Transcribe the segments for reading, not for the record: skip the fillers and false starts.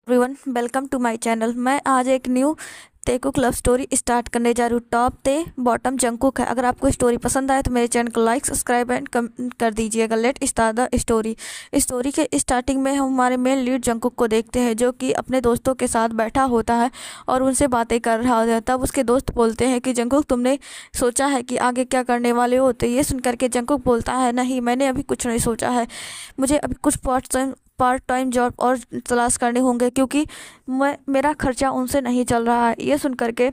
Everyone, welcome to my channel. मैं आज एक न्यू तेकुक लव स्टोरी स्टार्ट करने जा रही हूँ। टॉप ते बॉटम जंगकुक है। अगर आपको स्टोरी पसंद आए तो मेरे चैनल को लाइक सब्सक्राइब एंड कमेंट कर दीजिएगा। Let start the story. Story के स्टार्टिंग में हम हमारे मेन लीड जंगकुक को देखते हैं, जो कि अपने दोस्तों के साथ बैठा होता है और उनसे बातें कर रहा होता है। तब उसके दोस्त बोलते हैं कि जंगकुक, तुमने सोचा है कि आगे क्या करने वाले हो? तो ये सुनकर के जंगकुक बोलता है, नहीं, मैंने अभी कुछ नहीं सोचा है। मुझे अभी कुछ पार्ट टाइम जॉब और तलाश करने होंगे, क्योंकि मेरा खर्चा उनसे नहीं चल रहा है। ये सुन करके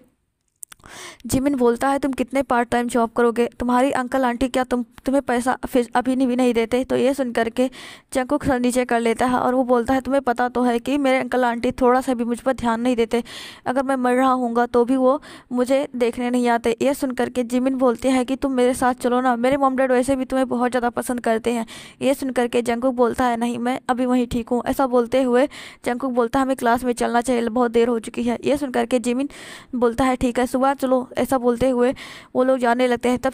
जिमिन बोलता है, तुम कितने पार्ट टाइम जॉब करोगे? तुम्हारी अंकल आंटी क्या तुम्हें पैसा फिर अभी भी नहीं देते? तो ये सुन करके जंगकुक सर नीचे कर लेता है और वो बोलता है, तुम्हें पता तो है कि मेरे अंकल आंटी थोड़ा सा भी मुझ पर ध्यान नहीं देते। अगर मैं मर रहा हूँगा तो भी वो मुझे देखने नहीं आते। ये सुन करके जिमिन बोलते हैं कि तुम मेरे साथ चलो ना, मेरे मॉम डैड वैसे भी तुम्हें बहुत ज़्यादा पसंद करते हैं। ये सुन करके जंगकुक बोलता है, नहीं, मैं अभी वहीं ठीक हूँ। ऐसा बोलते हुए जंगकुक बोलता है, हमें क्लास में चलना चाहिए, बहुत देर हो चुकी है। ये सुन करके जिमिन बोलता है, ठीक है, सुबह चलो। ऐसा बोलते हुए वो लोग जाने लगते हैं। तब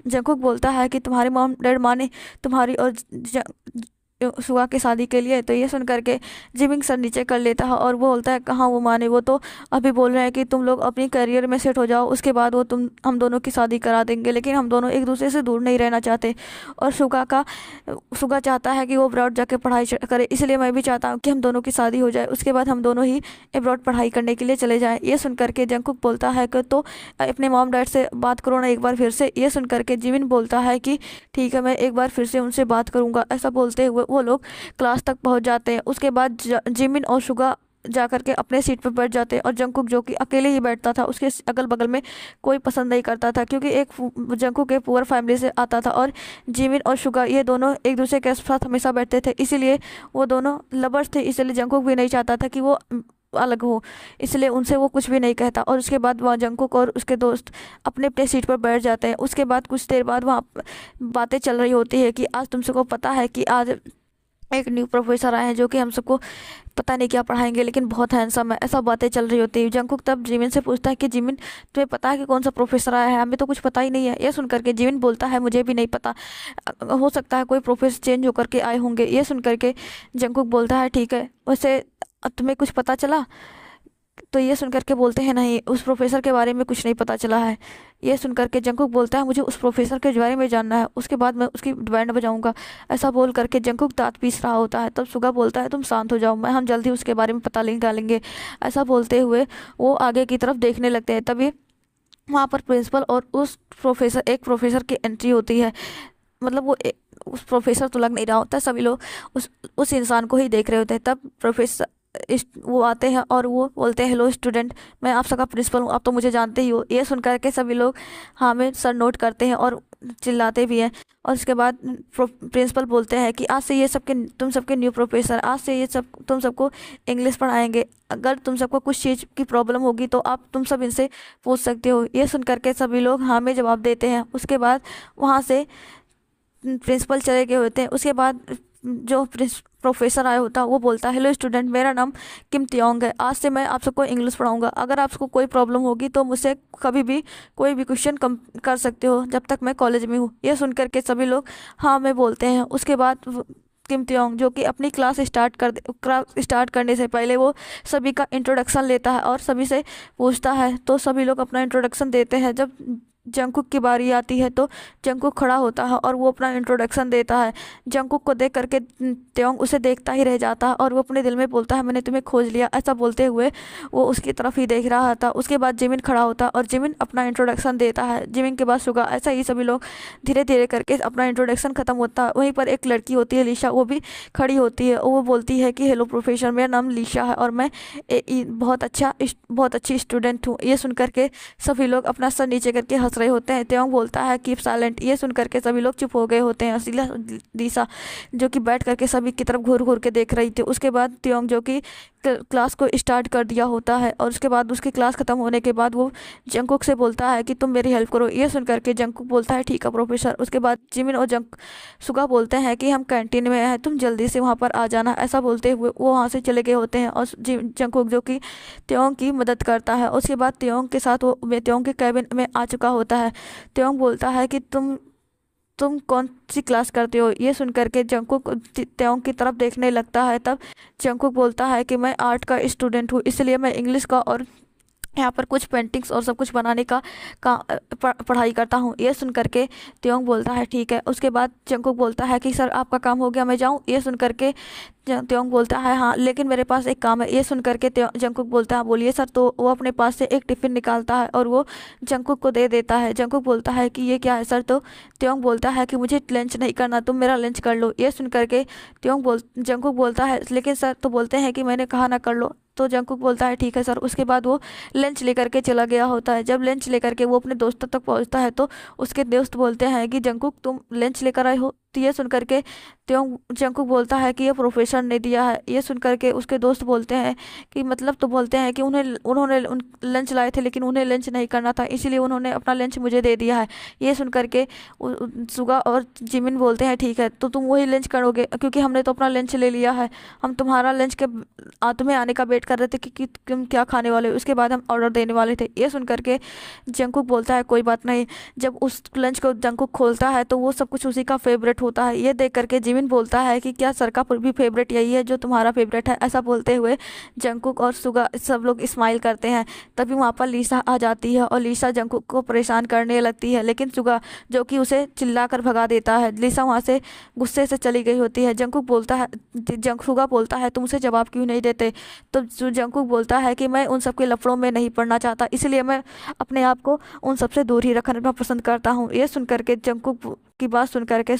जंगकुक बोलता है कि तुम्हारे मॉम डैड माने तुम्हारी और सुगा की शादी के लिए? तो ये सुन करके जिमिंग सर नीचे कर लेता है और वो बोलता है, कहाँ वो माने, वो तो अभी बोल रहे हैं कि तुम लोग अपनी करियर में सेट हो जाओ, उसके बाद वो हम दोनों की शादी करा देंगे। लेकिन हम दोनों एक दूसरे से दूर नहीं रहना चाहते और सुगा चाहता है कि वो अब्रॉड जाके पढ़ाई करे, इसलिए मैं भी चाहता हूँ कि हम दोनों की शादी हो जाए, उसके बाद हम दोनों ही अब्रॉड पढ़ाई करने के लिए चले जाएँ। ये सुन करके जंगकुक बोलता है कि तो अपने मॉम डैड से बात करो ना एक बार फिर से। ये सुन करके जिमिन बोलता है कि ठीक है, मैं एक बार फिर से उनसे बात करूँगा। ऐसा बोलते हुए वो लोग क्लास तक पहुँच जाते हैं। उसके बाद जिमिन और सुगा जा करके अपने सीट पर बैठ जाते हैं और जंगकुक, जो कि अकेले ही बैठता था, उसके अगल बगल में कोई पसंद नहीं करता था, क्योंकि एक जंगकुक एक पुअर फैमिली से आता था और जिमिन और सुगा ये दोनों एक दूसरे के साथ हमेशा बैठते थे, इसीलिए वो दोनों लवर्स थे। इसलिए जंगकुक भी नहीं चाहता था कि वो अलग हो, इसलिए उनसे वो कुछ भी नहीं कहता। और उसके बाद वहाँ जंगकुक और उसके दोस्त अपने अपने सीट पर बैठ जाते हैं। उसके बाद कुछ देर बाद वहाँ बातें चल रही होती है कि आज तुम सबको पता है कि आज एक न्यू प्रोफेसर आए हैं, जो कि हम सबको पता नहीं क्या पढ़ाएंगे, लेकिन बहुत हैंडसम है। ऐसा बातें चल रही होती है। जंगकुक तब जिमिन से पूछता है कि जिमिन, तुम्हें पता है कि कौन सा प्रोफेसर आया है? हमें तो कुछ पता ही नहीं है। ये सुन करके जिमिन बोलता है, मुझे भी नहीं पता, हो सकता है कोई प्रोफेसर चेंज होकर के आए होंगे। ये सुन करके जंगकुक बोलता है, ठीक है, वैसे तुम्हें कुछ पता चला? तो ये सुन करके बोलते हैं, नहीं, उस प्रोफेसर के बारे में कुछ नहीं पता चला है। ये सुन करके जंगकुक बोलता है, मुझे उस प्रोफेसर के बारे में जानना है, उसके बाद मैं उसकी बैंड बजाऊंगा। ऐसा बोल करके जंगकुक दांत पीस रहा होता है। तब सुगा बोलता है, तुम शांत हो जाओ, हम जल्दी उसके बारे में पता निकालेंगे। ऐसा बोलते हुए वो आगे की तरफ देखने लगते हैं। तभी वहाँ पर प्रिंसिपल और एक प्रोफेसर की एंट्री होती है। मतलब उस प्रोफेसर तो लग नहीं रहा होता, सभी लोग उस इंसान को ही देख रहे होते हैं। तब प्रोफेसर वो आते हैं और वो बोलते हैं, हेलो स्टूडेंट, मैं आप सबका प्रिंसिपल हूँ, आप तो मुझे जानते ही हो। ये सुन करके सभी लोग हाँ में सर नोट करते हैं और चिल्लाते भी हैं। और उसके बाद प्रिंसिपल बोलते हैं कि आज से तुम सबके न्यू प्रोफेसर, आज से ये सब तुम सबको इंग्लिश पढ़ाएंगे। अगर तुम सबको कुछ चीज़ की प्रॉब्लम होगी तो तुम सब इनसे पूछ सकते हो। ये सुन करके सभी लोग हाँ में जवाब देते हैं। उसके बाद वहाँ से प्रिंसिपल चले गए होते हैं। उसके बाद जो प्रोफेसर आया होता है वो बोलता है, हेलो स्टूडेंट, मेरा नाम किम तियोंग है, आज से मैं आप सबको इंग्लिश पढ़ाऊंगा। अगर आपको कोई प्रॉब्लम होगी तो मुझसे कभी भी कोई भी क्वेश्चन कम कर सकते हो जब तक मैं कॉलेज में हूँ। ये सुन करके सभी लोग हाँ में बोलते हैं। उसके बाद किम तियोंग, जो कि अपनी क्लास स्टार्ट करने से पहले वो सभी का इंट्रोडक्शन लेता है और सभी से पूछता है। तो सभी लोग अपना इंट्रोडक्शन देते हैं। जब जंगकुक की बारी आती है तो जंगकुक खड़ा होता है और वो अपना इंट्रोडक्शन देता है। जंगकुक को देख करके त्योंग उसे देखता ही रह जाता है और वो अपने दिल में बोलता है, मैंने तुम्हें खोज लिया। ऐसा बोलते हुए वो उसकी तरफ ही देख रहा था। उसके बाद जिमिन खड़ा होता है और जिमिन अपना इंट्रोडक्शन देता है। जिमिन के बाद सुगा। ऐसा ही सभी लोग धीरे धीरे करके अपना इंट्रोडक्शन खत्म होता है। वहीं पर एक लड़की होती है, लीशा, वो भी खड़ी होती है। वो बोलती है कि हेलो प्रोफेसर, मेरा नाम लीशा है और मैं बहुत अच्छी स्टूडेंट हूँ। ये सुन करके सभी लोग अपना सर नीचे करके हंस रहे होते हैं। त्योंग बोलता है, कीप साइलेंट। ये सुन करके सभी लोग चुप हो गए होते हैं। लीसा, जो कि बैठ करके सभी की तरफ घूर घूर के देख रही थी। उसके बाद त्योंग, जो कि क्लास को स्टार्ट कर दिया होता है, और उसके बाद उसकी क्लास खत्म होने के बाद वो जंगकुक से बोलता है कि तुम मेरी हेल्प करो। ये सुन करके जंगकुक बोलता है, ठीक है प्रोफेसर। उसके बाद जिमिन और सुगा बोलते हैं कि हम कैंटीन में हैं, तुम जल्दी से वहाँ पर आ जाना। ऐसा बोलते हुए वो वहाँ से चले गए होते हैं और जंगकुक, जो कि त्योंग की मदद करता है, उसके बाद त्योंग के साथ वो त्योंग के कैबिन में आ चुका होता है। त्योंग बोलता है कि तुम कौन सी क्लास करते हो? ये सुन करके जंकुक त्योंग की तरफ देखने लगता है। तब जंकुक बोलता है कि मैं आर्ट का स्टूडेंट हूँ, इसलिए मैं इंग्लिश का और यहाँ पर कुछ पेंटिंग्स और सब कुछ बनाने का पढ़ाई करता हूँ। ये सुन करके त्योंग बोलता है ठीक है। उसके बाद जंकुक बोलता है कि सर आपका काम हो गया, मैं जाऊँ? ये सुन करके त्योंग बोलता है हाँ, लेकिन मेरे पास एक काम है। ये सुन करके जंकुक बोलता है बोलिए सर। तो वो अपने पास से एक टिफ़िन निकालता है और वो जंकुक को दे देता है। जंकुक बोलता है कि ये क्या है सर? तो त्योंग बोलता है कि मुझे लंच नहीं करना, तुम मेरा लंच कर लो। ये सुन करके जंकुक बोलता है लेकिन सर तो बोलते हैं कि मैंने कहा ना कर लो। तो जंकुक बोलता है ठीक है सर। उसके बाद वो लंच लेकर के चला गया होता है। जब लंच लेकर के वो अपने दोस्तों तक पहुंचता है तो उसके दोस्त बोलते हैं कि जंकुक तुम लंच लेकर आए हो? तो ये सुन करके जंकुक बोलता है कि ये प्रोफेसर ने दिया है। ये सुन करके उसके दोस्त बोलते हैं कि मतलब, तो बोलते हैं कि उन्होंने लंच लाए थे लेकिन उन्हें लंच नहीं करना था, इसीलिए उन्होंने अपना लंच मुझे दे दिया है। ये सुन करके सुगा और जिमिन बोलते हैं ठीक है, तो तुम वही लंच करोगे क्योंकि हमने तो अपना लंच ले लिया है। हम तुम्हारा लंच के तुम्हें आने का वेट कर रहे थे कि तुम क्या खाने वाले हो, उसके बाद हम ऑर्डर देने वाले थे। ये सुन करके जंकुक बोलता है कोई बात नहीं। जब उस लंच को जंकुक खोलता है तो वो सब कुछ उसी का फेवरेट होता है। ये देख करके जिमिन बोलता है कि क्या सर का भी फेवरेट यही है जो तुम्हारा फेवरेट है? ऐसा बोलते हुए जंकुक और सुगा सब लोग स्माइल करते हैं। तभी वहाँ पर लिसा आ जाती है और लिसा जंकुक को परेशान करने लगती है, लेकिन सुगा जो कि उसे चिल्ला कर भगा देता है। लिसा वहाँ से गुस्से से चली गई होती है। सुगा बोलता है तुम उसे जवाब क्यों नहीं देते? तो जंकुक बोलता है कि मैं उन सब के लफड़ों में नहीं पड़ना चाहता, इसलिए मैं अपने आप को उन सबसे दूर ही रखना पसंद करता हूँ। ये सुन करके जंकुक की बात सुन करके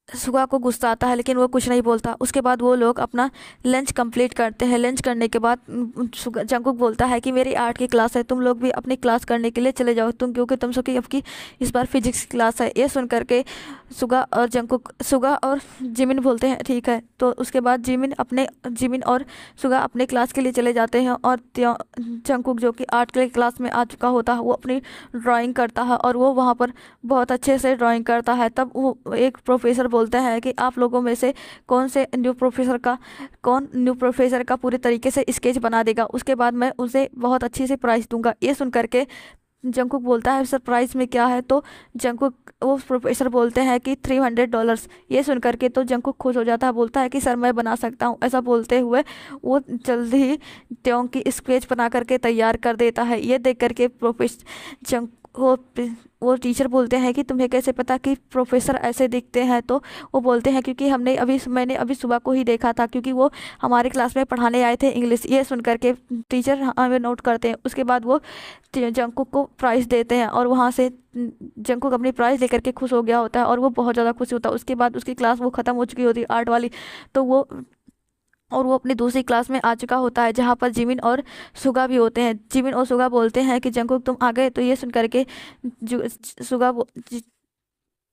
सुगा को गुस्सा आता है लेकिन वो कुछ नहीं बोलता। उसके बाद वो लोग अपना लंच कंप्लीट करते हैं। लंच करने के बाद जंकुक बोलता है कि मेरी आर्ट की क्लास है, तुम लोग भी अपनी क्लास करने के लिए चले जाओ क्योंकि तुम सबकी आपकी इस बार फिजिक्स की क्लास है। ये सुन करके सुगा और जिमिन बोलते हैं ठीक है। तो उसके बाद जिमिन और सुगा अपने क्लास के लिए चले जाते हैं और जंकुक जो कि आर्ट के क्लास में आ चुका होता है वो अपनी ड्राइंग करता है और वो वहाँ पर बहुत अच्छे से ड्राइंग करता है। तब वो एक प्रोफेसर बोलता है कि आप लोगों में से कौन न्यू प्रोफेसर का पूरे तरीके से स्केच बना देगा, उसके बाद मैं उसे बहुत अच्छी से प्राइज़ दूंगा। ये सुन करके जंकुक बोलता है सरप्राइज में क्या है? तो जंकुक वो प्रोफेसर बोलते हैं कि $300। ये सुन करके तो जंकुक खुश हो जाता है, बोलता है कि सर मैं बना सकता हूँ। ऐसा बोलते हुए वो जल्द ही त्योंग की स्केच बना करके तैयार कर देता है। ये देख करके प्रोफेसर जंक वो टीचर बोलते हैं कि तुम्हें कैसे पता कि प्रोफेसर ऐसे दिखते हैं? तो वो बोलते हैं क्योंकि मैंने अभी सुबह को ही देखा था, क्योंकि वो हमारे क्लास में पढ़ाने आए थे इंग्लिश। ये सुन करके टीचर हमें नोट करते हैं। उसके बाद वो जंकुक को प्राइज़ देते हैं और वहाँ से जंकुक अपनी प्राइज़ लेकर के खुश हो गया होता है और वो बहुत ज़्यादा खुश होता है। उसके बाद उसकी क्लास वो ख़त्म हो चुकी होती है आर्ट वाली। तो वो अपनी दूसरी क्लास में आ चुका होता है जहाँ पर जिमिन और सुगा भी होते हैं। जिमिन और सुगा बोलते हैं कि जंकुक तुम आ गए? तो ये सुन करके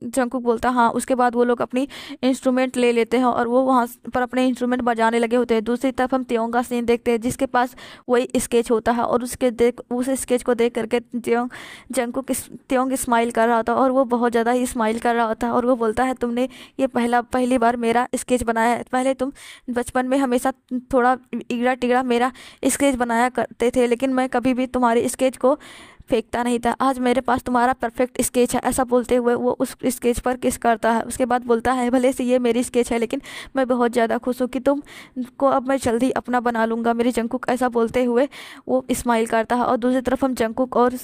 जंकुक बोलता हाँ। उसके बाद वो लोग अपनी इंस्ट्रूमेंट ले लेते हैं और वो वहाँ पर अपने इंस्ट्रूमेंट बजाने लगे होते हैं। दूसरी तरफ हम त्योंग का सीन देखते हैं जिसके पास वही स्केच होता है और उस स्केच को देख करके त्योंग स्माइल कर रहा होता है और वो बहुत ज़्यादा ही स्माइल कर रहा होता है और वो बोलता है तुमने ये पहली बार मेरा स्केच बनाया है। पहले तुम बचपन में हमेशा थोड़ा इगड़ा टिगड़ा मेरा स्केच बनाया करते थे, लेकिन मैं कभी भी तुम्हारे स्केच को फेंकता नहीं था। आज मेरे पास तुम्हारा परफेक्ट स्केच है। ऐसा बोलते हुए वो उस स्केच पर किस करता है। उसके बाद बोलता है भले से ये मेरी स्केच है लेकिन मैं बहुत ज़्यादा खुश हूँ कि तुम को अब मैं जल्दी अपना बना लूँगा मेरी जंकुक। ऐसा बोलते हुए वो स्माइल करता है और दूसरी तरफ हम जंकुक और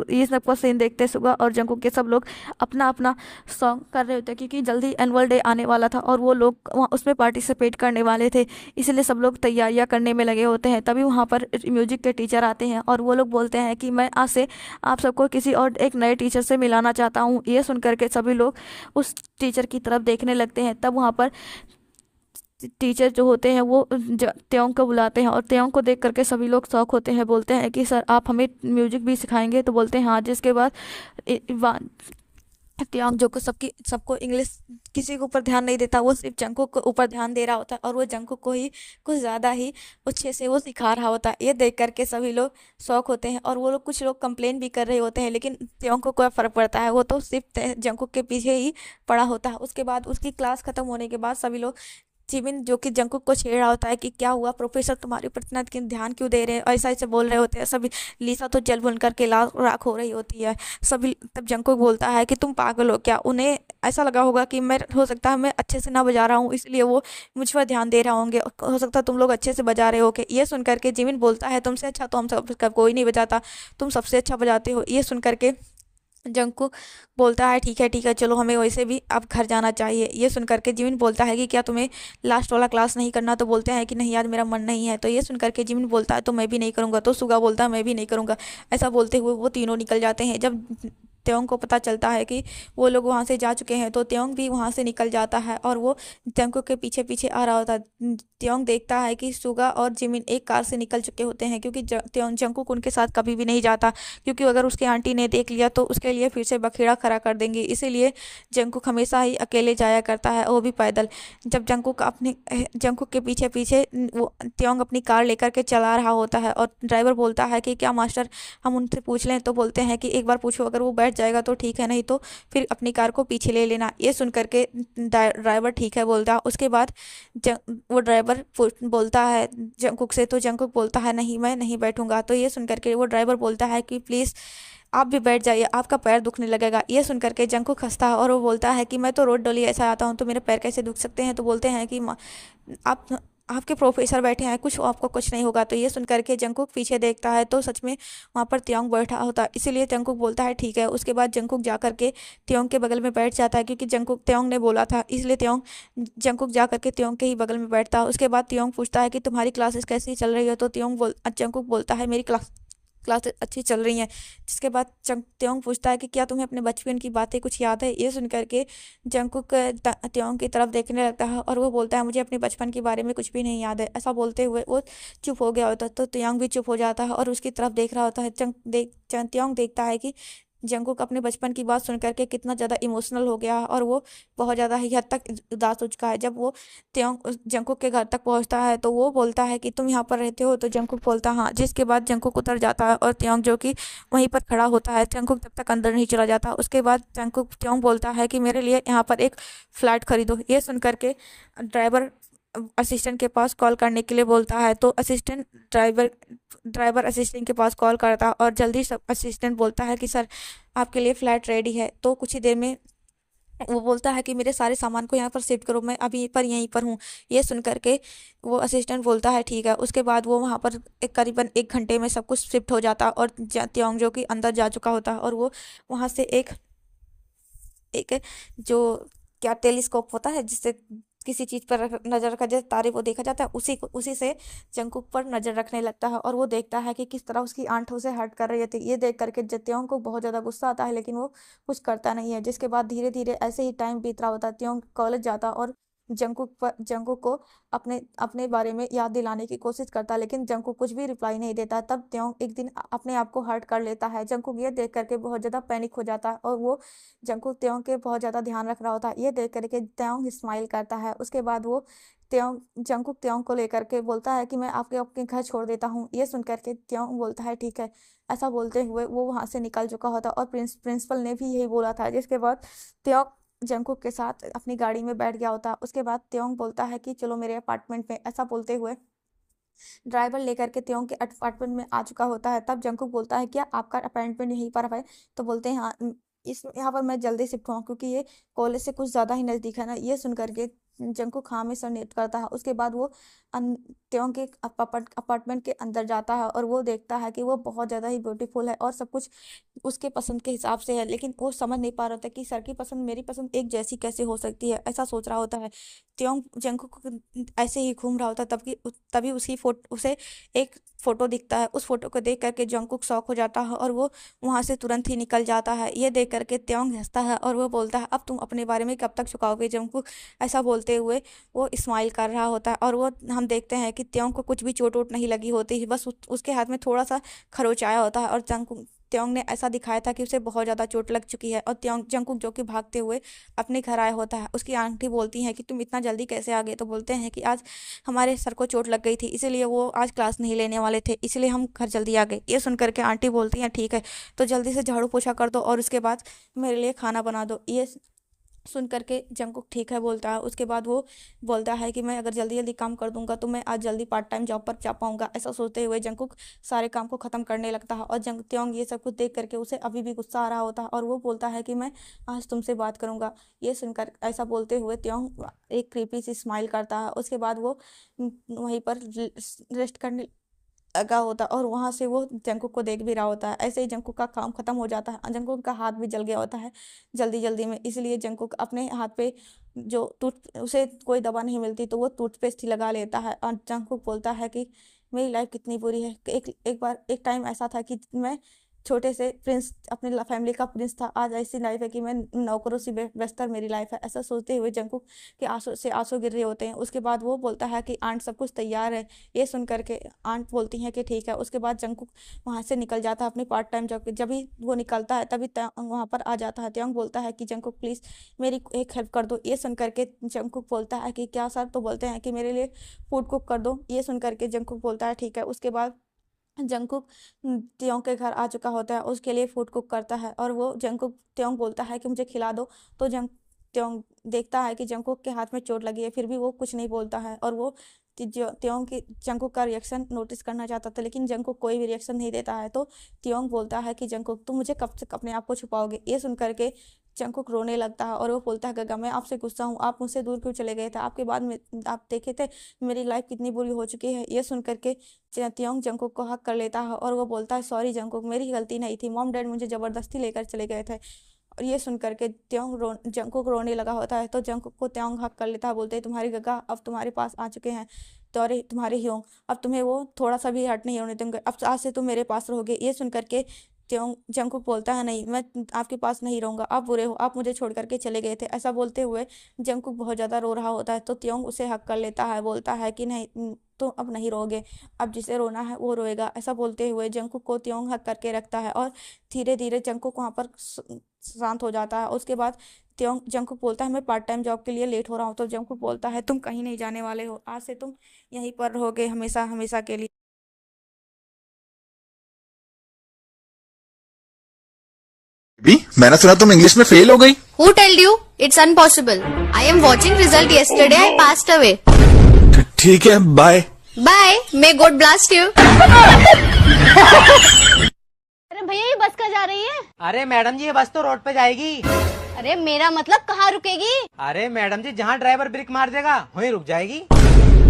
ये सब का सीन देखते हैं। सुगा और जंकुक के सब लोग अपना अपना सॉन्ग कर रहे होते हैं क्योंकि जल्दी एनुअल डे आने वाला था और वो लोग वहाँ उसमें पार्टिसिपेट करने वाले थे, इसलिए सब लोग तैयारियाँ करने में लगे होते हैं। तभी वहाँ पर म्यूजिक के टीचर आते हैं और वो लोग बोलते हैं कि मैं आज से आप सबको किसी और एक नए टीचर से मिलाना चाहता हूँ। ये सुन करके सभी लोग उस टीचर की तरफ देखने लगते हैं। तब वहाँ पर टीचर जो होते हैं वो त्योंग को बुलाते हैं और त्योंग को देख करके सभी लोग शौक होते हैं, बोलते हैं कि सर आप हमें म्यूजिक भी सिखाएंगे? तो बोलते हैं हाँ। जिसके बाद त्योंग जो को सबको इंग्लिश किसी के ऊपर ध्यान नहीं देता, वो सिर्फ जंकुक के ऊपर ध्यान दे रहा होता है और वो जंकुक को ही कुछ ज़्यादा ही अच्छे से वो सिखा रहा होता है। ये देख करके सभी लोग शौक होते हैं और वो लोग कुछ लोग कंप्लेन भी कर रहे होते हैं, लेकिन त्योंग को क्या फ़र्क पड़ता है, वो तो सिर्फ जंकुक के पीछे ही पड़ा होता है। उसके बाद उसकी क्लास ख़त्म होने के बाद सभी लोग जिमिन जो कि जंकुक को छेड़ रहा होता है कि क्या हुआ प्रोफेसर, तुम्हारे ऊपर इतना ध्यान क्यों दे रहे हैं, ऐसा ऐसे बोल रहे होते हैं सभी। लीसा तो जल भुन करके लाल राख हो रही होती है सभी। तब जंकुक बोलता है कि तुम पागल हो क्या, उन्हें ऐसा लगा होगा कि मैं, हो सकता है मैं अच्छे से ना बजा रहा हूँ इसलिए वो मुझ पर ध्यान दे रहा होंगे, हो सकता है तुम लोग अच्छे से बजा रहे हो। के ये सुन करके जिमिन बोलता है तुमसे अच्छा तो हम सब कोई नहीं बजाता, तुम सबसे अच्छा बजाते हो। ये सुन करके जंकुक बोलता है ठीक है चलो, हमें वैसे भी अब घर जाना चाहिए। ये सुन करके जिमिन बोलता है कि क्या तुम्हें लास्ट वाला क्लास नहीं करना, तो बोलते हैं कि नहीं आज मेरा मन नहीं है। तो ये सुन करके जिमिन बोलता है तो मैं भी नहीं करूँगा, तो सुगा बोलता है मैं भी नहीं करूँगा। ऐसा बोलते हुए वो तीनों निकल जाते हैं। जब त्योंग को पता चलता है कि वो लोग वहाँ से जा चुके हैं तो त्योंग भी वहाँ से निकल जाता है और वो जंकुक के पीछे पीछे आ रहा होता है। त्योंग देखता है कि सुगा और जिमिन एक कार से निकल चुके होते हैं, क्योंकि त्योंग जंकुक उनके साथ कभी भी नहीं जाता, क्योंकि अगर उसकी आंटी ने देख लिया तो उसके लिए फिर से बखेड़ा खड़ा कर देंगे। इसीलिए जंकुक हमेशा ही अकेले जाया करता है, वो भी पैदल। जब जंकुक के पीछे पीछे वो त्योंग अपनी कार लेकर के चला रहा होता है और ड्राइवर बोलता है कि क्या मास्टर हम उनसे पूछ लें, तो बोलते हैं कि एक बार पूछो, अगर वो बैठ जाएगा तो ठीक है, नहीं तो फिर अपनी कार को पीछे ले लेना। ये सुन करके ड्राइवर ठीक है बोलता है। उसके बाद वो ड्राइवर बोलता है जंकुक से, तो जंकुक बोलता है नहीं मैं नहीं बैठूंगा। तो ये सुन करके वो ड्राइवर बोलता है कि प्लीज़ आप भी बैठ जाइए, आपका पैर दुखने लगेगा। ये सुन करके जंकुक हंसता है और वो बोलता है कि मैं तो रोड डोली ऐसा आता हूँ तो मेरे पैर कैसे दुख सकते हैं। तो बोलते हैं कि आप आपके प्रोफेसर बैठे हैं, कुछ आपको कुछ नहीं होगा। तो ये सुन करके जंकुक पीछे देखता है तो सच में वहाँ पर त्योंग बैठा होता है, इसीलिए जंकुक बोलता है ठीक है। उसके बाद जंकुक जा करके त्योंग के बगल में बैठ जाता है, क्योंकि जंकुक त्योंग ने बोला था, इसलिए जंकुक जा करके त्योंग के ही बगल में बैठता है। उसके बाद त्योंग पूछता है कि तुम्हारी क्लासेस कैसी चल रही है, तो जंकुक बोलता है मेरी क्लासेस अच्छी चल रही हैं। जिसके बाद त्योंग पूछता है कि क्या तुम्हें अपने बचपन की बातें कुछ याद है। ये सुन करके जंकुक त्योंग की तरफ देखने लगता है और वो बोलता है मुझे अपने बचपन के बारे में कुछ भी नहीं याद है। ऐसा बोलते हुए वो चुप हो गया होता है, तो त्योंग भी चुप हो जाता है और उसकी तरफ देख रहा होता है। त्योंग देखता है कि जंकुक अपने बचपन की बात सुन करके कितना ज़्यादा इमोशनल हो गया है और वो बहुत ज़्यादा ही हद तक उदास हो चुका है। जब वो जंकुक के घर तक पहुंचता है तो वो बोलता है कि तुम यहाँ पर रहते हो, तो जंकुक बोलता है हाँ। जिसके बाद जंकुक उतर जाता है और त्योंग जो कि वहीं पर खड़ा होता है, जंकुक तब तक अंदर नहीं चला जाता। उसके बाद त्योंग बोलता है कि मेरे लिए यहाँ पर एक फ़्लैट खरीदो। ये सुन करके ड्राइवर असिस्टेंट के पास कॉल करने के लिए बोलता है, तो ड्राइवर असिस्टेंट के पास कॉल करता है और जल्दी सब असिस्टेंट बोलता है कि सर आपके लिए फ़्लैट रेडी है। तो कुछ ही देर में वो बोलता है कि मेरे सारे सामान को यहाँ पर शिफ्ट करो, मैं अभी पर यहीं पर हूँ। ये सुन करके वो असिस्टेंट बोलता है ठीक है। उसके बाद वो वहाँ पर करीबन 1 घंटे में सब कुछ शिफ्ट हो जाता और त्योंग जो कि अंदर जा चुका होता है और वो वहाँ से एक एक जो क्या टेलीस्कोप होता है जिससे किसी चीज़ पर नज़र रखा, जैसे तारे को देखा जाता है, उसी से जंकुक पर नज़र रखने लगता है और वो देखता है कि किस तरह उसकी आंख उसे हर्ट कर रही थी। ये देख करके त्योंग को बहुत ज़्यादा गुस्सा आता है, लेकिन वो कुछ करता नहीं है। जिसके बाद धीरे धीरे ऐसे ही टाइम बीत रहा होता है। त्योंग कॉलेज जाता और जंकुक को अपने अपने बारे में याद दिलाने की कोशिश करता, लेकिन जंकुक कुछ भी रिप्लाई नहीं देता। तब त्योंग एक दिन अपने आप को हर्ट कर लेता है। जंकुक ये देख करके बहुत ज़्यादा पैनिक हो जाता है और वो जंकुक त्योंग के बहुत ज़्यादा ध्यान रख रहा होता है। ये देख करके त्योंग स्माइल करता है। उसके बाद वो जंकुक त्योंग को लेकर के बोलता है कि मैं आपके अपने घर छोड़ देता हूँ। ये सुन करके त्योंग बोलता है ठीक है। ऐसा बोलते हुए वो वहाँ से निकल चुका होता और प्रिंसिपल ने भी यही बोला था। जिसके बाद त्योंग जंकुक के साथ अपनी गाड़ी में बैठ गया होता। उसके बाद त्योंग बोलता है कि चलो मेरे अपार्टमेंट में। ऐसा बोलते हुए ड्राइवर लेकर के त्योंग के अपार्टमेंट में आ चुका होता है। तब जंकुक बोलता है क्या आपका अपार्टमेंट यहीं पर है, तो बोलते हैं हाँ इस यहाँ पर मैं जल्दी शिफ्ट हुआ क्योंकि ये कॉलेज से कुछ ज़्यादा ही नज़दीक है ना। ये सुन करके जंकुक हाँ में सर नोट करता है। उसके बाद वो त्योंग के अपार्टमेंट के अंदर जाता है और वो देखता है कि वो बहुत ज़्यादा ही ब्यूटीफुल है और सब कुछ उसके पसंद के हिसाब से है, लेकिन वो समझ नहीं पा रहा था कि सर की पसंद मेरी पसंद एक जैसी कैसे हो सकती है। ऐसा सोच रहा होता है। त्योंग जंकुक ऐसे ही घूम रहा होता है, तभी उसे एक फ़ोटो दिखता है। उस फोटो को देख करके जंकुक शॉक हो जाता है और वो वहाँ से तुरंत ही निकल जाता है। ये देख करके त्योंग हंसता है और वो बोलता है अब तुम अपने बारे में कब तक छुपाओगे जंकुक। ऐसा बोलते हुए वो स्माइल कर रहा होता है और वो हम देखते हैं कि त्योंग को कुछ भी चोट वोट नहीं लगी होती, बस उसके हाथ में थोड़ा सा खरोच आया होता है और त्योंग ने ऐसा दिखाया था कि उसे बहुत ज़्यादा चोट लग चुकी है। और जंकुक जो कि भागते हुए अपने घर आया होता है। उसकी आंटी बोलती हैं कि तुम इतना जल्दी कैसे आ गए, तो बोलते हैं कि आज हमारे सर को चोट लग गई थी, इसीलिए वो आज क्लास नहीं लेने वाले थे, इसलिए हम घर जल्दी आ गए। ये सुन करके आंटी बोलती हैं ठीक है तो जल्दी से झाड़ू पोछा कर दो और उसके बाद मेरे लिए खाना बना दो। सुन करके जंगकुक ठीक है बोलता है। उसके बाद वो बोलता है कि मैं अगर जल्दी जल्दी काम कर दूंगा तो मैं आज जल्दी पार्ट टाइम जॉब पर जा पाऊंगा। ऐसा सोचते हुए जंगकुक सारे काम को ख़त्म करने लगता है और जंग त्योंग ये सब कुछ देख करके उसे अभी भी गुस्सा आ रहा होता है और वो बोलता है कि मैं आज तुमसे बात करूंगा। ये सुनकर ऐसा बोलते हुए त्योंग एक क्रीपी सी स्माइल करता है। उसके बाद वो वहीं पर रेस्ट करने लगा होता और वहां से वो जंकुक को देख भी रहा होता है। ऐसे ही जंकुक का काम खत्म हो जाता है। जंकुक का हाथ भी जल गया होता है जल्दी जल्दी में, इसलिए जंकुक अपने हाथ पे जो टूथ उसे कोई दवा नहीं मिलती तो वो टूथपेस्ट ही लगा लेता है और जंकुक बोलता है कि मेरी लाइफ कितनी बुरी है। एक बार एक टाइम ऐसा था कि मैं छोटे से प्रिंस अपने फैमिली का प्रिंस था, आज ऐसी लाइफ है कि मैं नौकरों से बेहतर मेरी लाइफ है। ऐसा सोचते हुए जंकुक के आंसू से आंसू गिर रहे होते हैं। उसके बाद वो बोलता है कि आंट सब कुछ तैयार है। ये सुन करके आंट बोलती हैं कि ठीक है। उसके बाद जंकुक वहाँ से निकल जाता है अपने पार्ट टाइम जॉब। जब भी वो निकलता है तभी वहाँ पर आ जाता है। त्योंग बोलता है कि जंकुक प्लीज़ मेरी एक हेल्प कर दो। ये सुन करके जंकुक बोलता है कि क्या सर? तो बोलते हैं कि मेरे लिए फूड कुक कर दो। ये सुन करके जंकुक बोलता है ठीक है। उसके बाद जंकुक त्योंग के घर आ चुका होता है, उसके लिए फूड कुक करता है और वो जंकुक त्योंग बोलता है कि मुझे खिला दो। तो त्योंग देखता है कि जंकुक के हाथ में चोट लगी है, फिर भी वो कुछ नहीं बोलता है और वो त्योंग की जंकुक का रिएक्शन नोटिस करना चाहता था, लेकिन जंकुक कोई भी रिएक्शन नहीं देता है। तो त्योंग बोलता है कि जंकुक तुम मुझे कब तक अपने आप को छुपाओगे? ये सुन करके जंकुक रोने लगता है और वो बोलता है गगा मैं आपसे गुस्सा हूँ, आप मुझसे दूर क्यों चले गए थे? आपके बाद में आप देखे थे मेरी लाइफ कितनी बुरी हो चुकी है। ये सुन करके त्योंग जंकुक को हक कर लेता है और वो बोलता है सॉरी जंकुक, मेरी गलती नहीं थी, मॉम डैड मुझे ज़बरदस्ती लेकर चले गए थे। और ये सुन करके जंकुक रोने लगा होता है तो जंकुक को त्योंग हक कर लेता है, बोलते हैं तुम्हारी गगा अब तुम्हारे पास आ चुके हैं, तुम्हारे ह्योंग, अब तुम्हें वो थोड़ा सा भी हर्ट नहीं होने देंगे, अब आज से तुम मेरे पास रहोगे। ये सुन करके त्योंग जंकुक बोलता है नहीं, मैं आपके पास नहीं रहूँगा, आप बुरे हो, आप मुझे छोड़ करके चले गए थे। ऐसा बोलते हुए जंकुक बहुत ज़्यादा रो रहा होता है तो त्योंग उसे हक कर लेता है, बोलता है कि नहीं तो अब नहीं रोगे, अब जिसे रोना है वो रोएगा। ऐसा बोलते हुए जंकुक को त्योंग हक करके रखता है और धीरे धीरे जंकुक वहाँ पर शांत हो जाता है। उसके बाद त्योंग जंकुक बोलता है मैं पार्ट टाइम जॉब के लिए लेट हो रहा हूँ। तो जंकुक बोलता है तुम कहीं नहीं जाने वाले हो, आज से तुम यहीं पर रहोगे हमेशा हमेशा के लिए। भी मैंने सुना तुम इंग्लिश में फेल हो गई। Who told you? It's impossible. I am watching result yesterday. I passed away. ठीक है, bye. Bye. May God blast you. अरे भैया ये बस कहाँ जा रही है? अरे मैडम जी ये बस तो रोड पे जाएगी। अरे मेरा मतलब कहाँ रुकेगी? अरे मैडम जी जहाँ ड्राइवर ब्रेक मार देगा वहीं रुक जाएगी।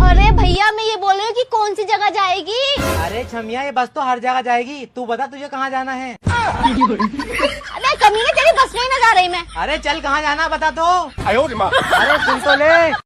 अरे भैया मैं ये बोल रही हूँ कि कौन सी जगह जाएगी? अरे छमिया ये बस तो हर जगह जाएगी, तू बता तुझे कहाँ जाना है? अरे कमीने तेरी बस में ही ना जा रही मैं। अरे चल कहाँ जाना बता तो। अरे सुन तो ले।